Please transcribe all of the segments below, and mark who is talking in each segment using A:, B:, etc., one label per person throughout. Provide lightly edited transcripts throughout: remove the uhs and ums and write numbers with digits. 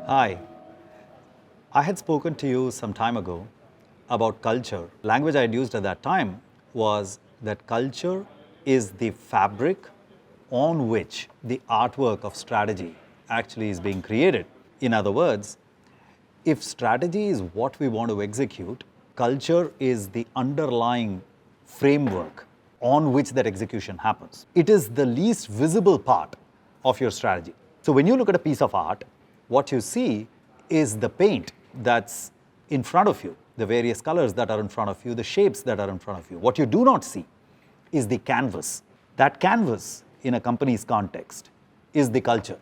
A: Hi, I had spoken to you some time ago about culture. Language I had used at that time was that culture is the fabric on which the artwork of strategy actually is being created. In other words, if strategy is what we want to execute, culture is the underlying framework on which that execution happens. It is the least visible part of your strategy. So when you look at a piece of art, what you see is the paint that's in front of you, the various colors that are in front of you, the shapes that are in front of you. What you do not see is the canvas. That canvas, in a company's context, is the culture.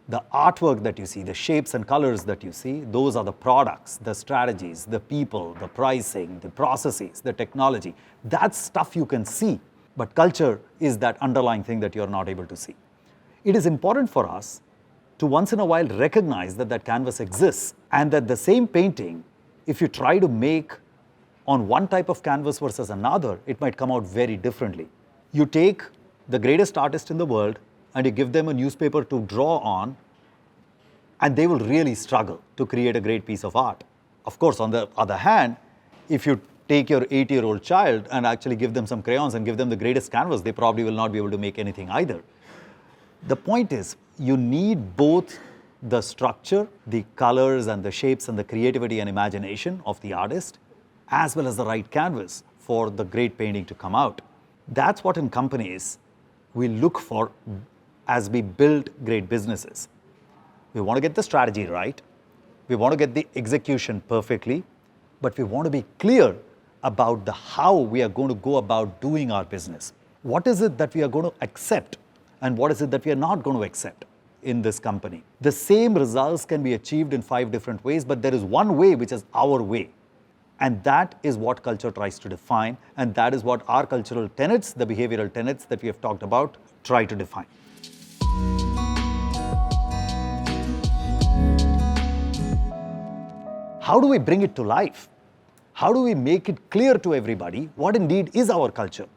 A: The artwork that you see, the shapes and colors that you see, those are the products, the strategies, the people, the pricing, the processes, the technology. That's stuff you can see, but culture is that underlying thing that you're not able to see. It is important for us to once in a while recognize that that canvas exists and that the same painting, if you try to make on one type of canvas versus another, it might come out very differently. You take the greatest artist in the world and you give them a newspaper to draw on, and they will really struggle to create a great piece of art. Of course, on the other hand, if you take your 8-year-old child and actually give them some crayons and give them the greatest canvas, they probably will not be able to make anything either. The point is, you need both the structure, the colors and the shapes and the creativity and imagination of the artist, as well as the right canvas for the great painting to come out. That's what in companies we look for as we build great businesses. We want to get the strategy right, we want to get the execution perfectly, but we want to be clear about the how we are going to go about doing our business. What is it that we are going to accept and what is it that we are not going to accept in this company? The same results can be achieved in 5 different ways, but there is one way which is our way. And that is what culture tries to define, and that is what our cultural tenets, the behavioral tenets that we have talked about, try to define. How do we bring it to life? How do we make it clear to everybody what indeed is our culture?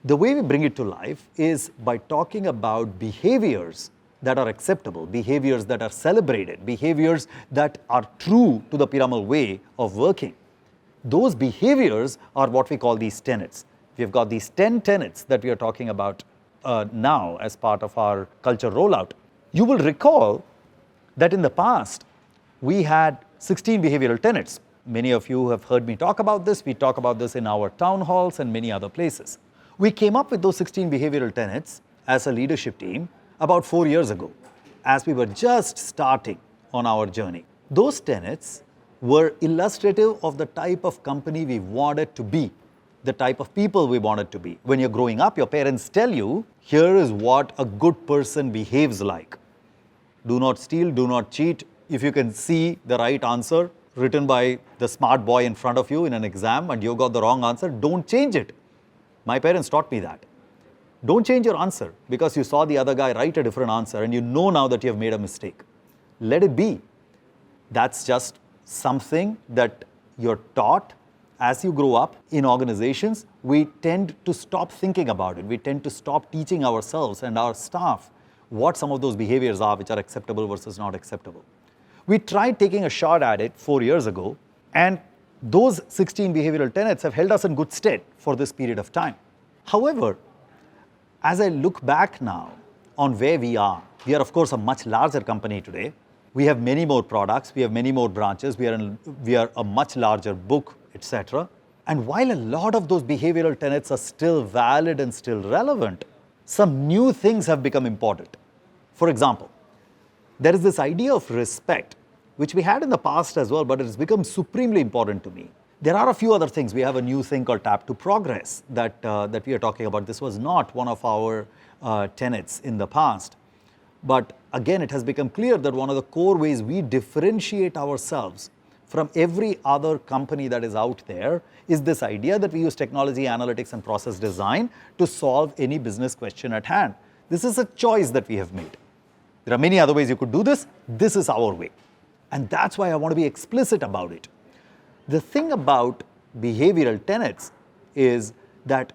A: The way we bring it to life is by talking about behaviors that are acceptable, behaviors that are celebrated, behaviors that are true to the Piramal way of working. Those behaviors are what we call these tenets. We've got these 10 tenets that we are talking about now as part of our culture rollout. You will recall that in the past, we had 16 behavioral tenets. Many of you have heard me talk about this. We talk about this in our town halls and many other places. We came up with those 16 behavioral tenets as a leadership team about 4 years ago, as we were just starting on our journey. Those tenets were illustrative of the type of company we wanted to be, the type of people we wanted to be. When you're growing up, your parents tell you, here is what a good person behaves like. Do not steal, do not cheat. If you can see the right answer written by the smart boy in front of you in an exam and you got the wrong answer, don't change it. My parents taught me that. Don't change your answer because you saw the other guy write a different answer and you know now that you have made a mistake. Let it be. That's just something that you're taught as you grow up in organizations. We tend to stop thinking about it. We tend to stop teaching ourselves and our staff what some of those behaviors are which are acceptable versus not acceptable. We tried taking a shot at it 4 years ago, and those 16 behavioral tenets have held us in good stead for this period of time. However, as I look back now on where we are of course a much larger company today. We have many more products, we have many more branches, we are a much larger book, etc. And while a lot of those behavioral tenets are still valid and still relevant, some new things have become important. For example, there is this idea of respect, which we had in the past as well, but it has become supremely important to me. There are a few other things. We have a new thing called Tap to Progress that we are talking about. This was not one of our tenets in the past. But again, it has become clear that one of the core ways we differentiate ourselves from every other company that is out there is this idea that we use technology, analytics, and process design to solve any business question at hand. This is a choice that we have made. There are many other ways you could do this. This is our way. And that's why I want to be explicit about it. The thing about behavioral tenets is that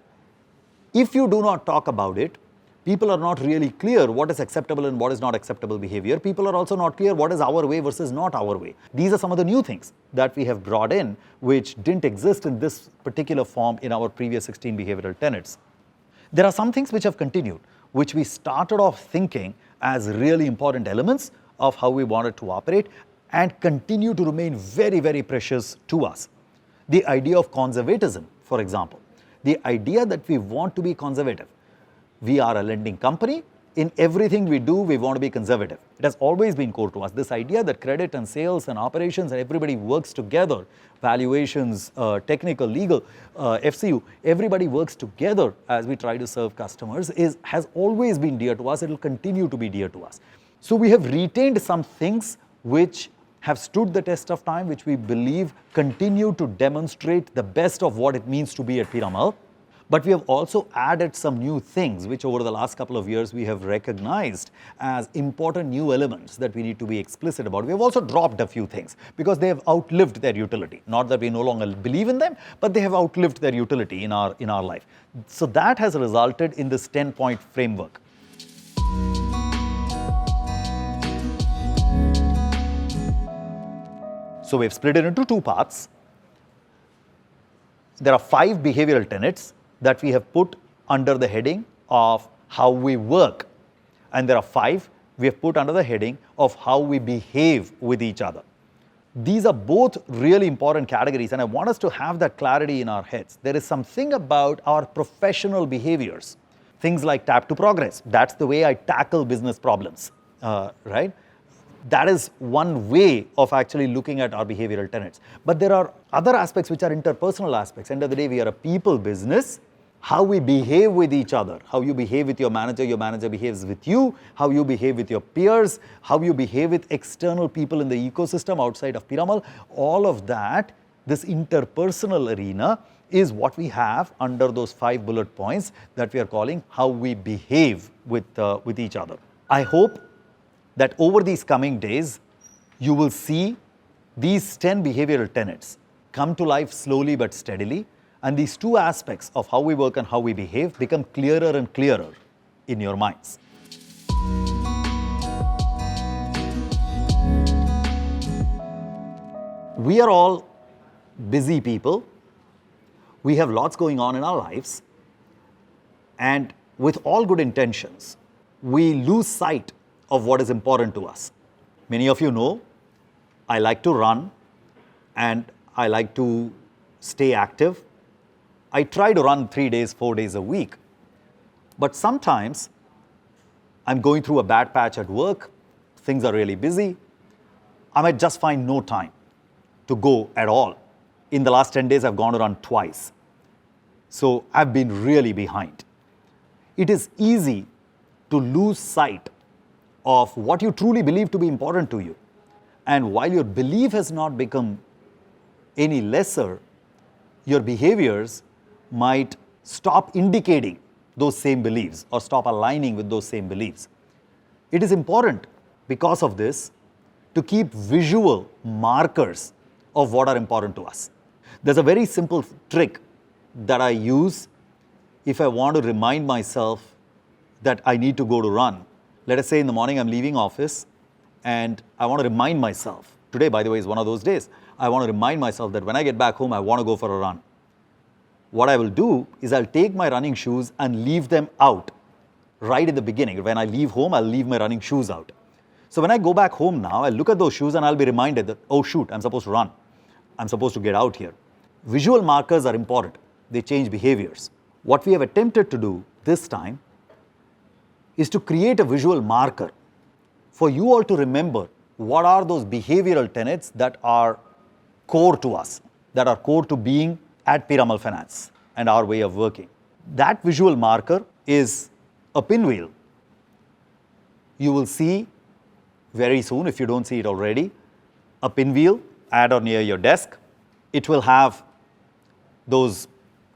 A: if you do not talk about it, People are not really clear what is acceptable and what is not acceptable behavior. People are also not clear what is our way versus not our way. These are some of the new things that we have brought in, which didn't exist in this particular form in our previous 16 behavioral tenets. There are some things which have continued, which we started off thinking as really important elements of how we wanted to operate and continue to remain very, very precious to us. The idea of conservatism, for example, the idea that we want to be conservative. We are a lending company. In everything we do, we want to be conservative. It has always been core to us. This idea that credit and sales and operations and everybody works together, valuations, technical, legal, FCU, everybody works together as we try to serve customers has always been dear to us. It will continue to be dear to us. So we have retained some things which have stood the test of time, which we believe continue to demonstrate the best of what it means to be at Piramal. But we have also added some new things, which over the last couple of years we have recognized as important new elements that we need to be explicit about. We have also dropped a few things because they have outlived their utility. Not that we no longer believe in them, but they have outlived their utility in our life. So that has resulted in this 10-point framework. So we've split it into two parts. There are 5 behavioral tenets that we have put under the heading of how we work. And there are 5 we have put under the heading of how we behave with each other. These are both really important categories, and I want us to have that clarity in our heads. There is something about our professional behaviors, things like tap to progress. That's the way I tackle business problems, right? That is one way of actually looking at our behavioral tenets. But there are other aspects which are interpersonal aspects. End of the day, we are a people business. How we behave with each other, how you behave with your manager behaves with you, how you behave with your peers, how you behave with external people in the ecosystem outside of Piramal, all of that, this interpersonal arena is what we have under those 5 bullet points that we are calling how we behave with each other. I hope that over these coming days, you will see these 10 behavioral tenets come to life slowly but steadily, and these 2 aspects of how we work and how we behave become clearer and clearer in your minds. We are all busy people. We have lots going on in our lives, and with all good intentions, we lose sight of what is important to us. Many of you know I like to run and I like to stay active. I try to run 3 days, 4 days a week. But sometimes I'm going through a bad patch at work, things are really busy. I might just find no time to go at all. In the last 10 days, I've gone to run twice. So I've been really behind. It is easy to lose sight of what you truly believe to be important to you. And while your belief has not become any lesser, your behaviors might stop indicating those same beliefs or stop aligning with those same beliefs. It is important because of this to keep visual markers of what are important to us. There's a very simple trick that I use if I want to remind myself that I need to go to run. Let us say in the morning I'm leaving office and I want to remind myself, today by the way is one of those days, I want to remind myself that when I get back home I want to go for a run. What I will do is I'll take my running shoes and leave them out right in the beginning. When I leave home, I'll leave my running shoes out. So when I go back home now, I'll look at those shoes and I'll be reminded that, oh shoot, I'm supposed to run. I'm supposed to get out here. Visual markers are important. They change behaviors. What we have attempted to do this time is to create a visual marker for you all to remember what are those behavioral tenets that are core to us, that are core to being at Piramal Finance and our way of working. That visual marker is a pinwheel. You will see very soon, if you don't see it already, a pinwheel at or near your desk. It will have those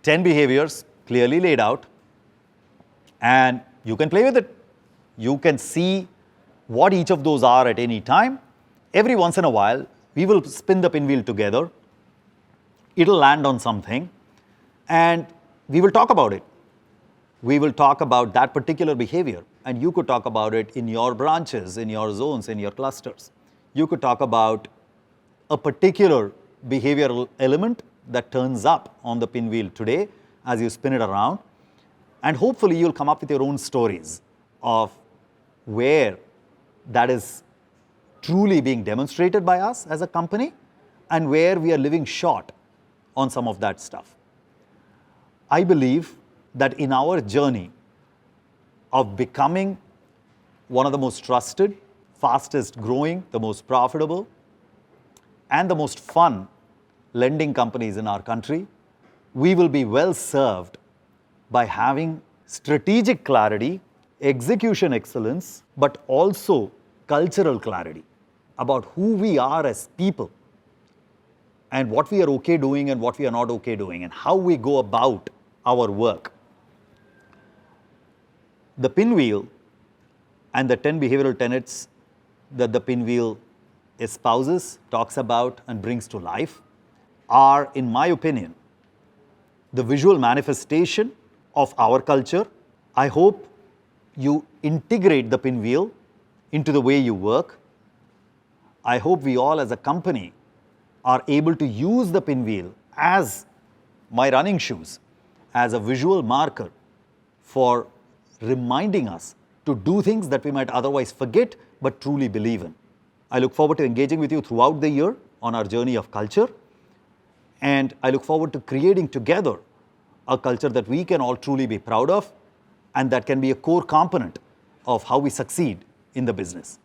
A: 10 behaviors clearly laid out, and you can play with it. You can see what each of those are at any time. Every once in a while, we will spin the pinwheel together. It'll land on something, and we will talk about it. We will talk about that particular behavior, and you could talk about it in your branches, in your zones, in your clusters. You could talk about a particular behavioral element that turns up on the pinwheel today as you spin it around. And hopefully you'll come up with your own stories of where that is truly being demonstrated by us as a company and where we are living short on some of that stuff. I believe that in our journey of becoming one of the most trusted, fastest growing, the most profitable, and the most fun lending companies in our country, we will be well served by having strategic clarity, execution excellence, but also cultural clarity about who we are as people and what we are okay doing and what we are not okay doing and how we go about our work. The pinwheel and the 10 behavioral tenets that the pinwheel espouses, talks about, and brings to life are, in my opinion, the visual manifestation of our culture. I hope you integrate the pinwheel into the way you work. I hope we all as a company are able to use the pinwheel as my running shoes, as a visual marker for reminding us to do things that we might otherwise forget but truly believe in. I look forward to engaging with you throughout the year on our journey of culture, and I look forward to creating together a culture that we can all truly be proud of and that can be a core component of how we succeed in the business.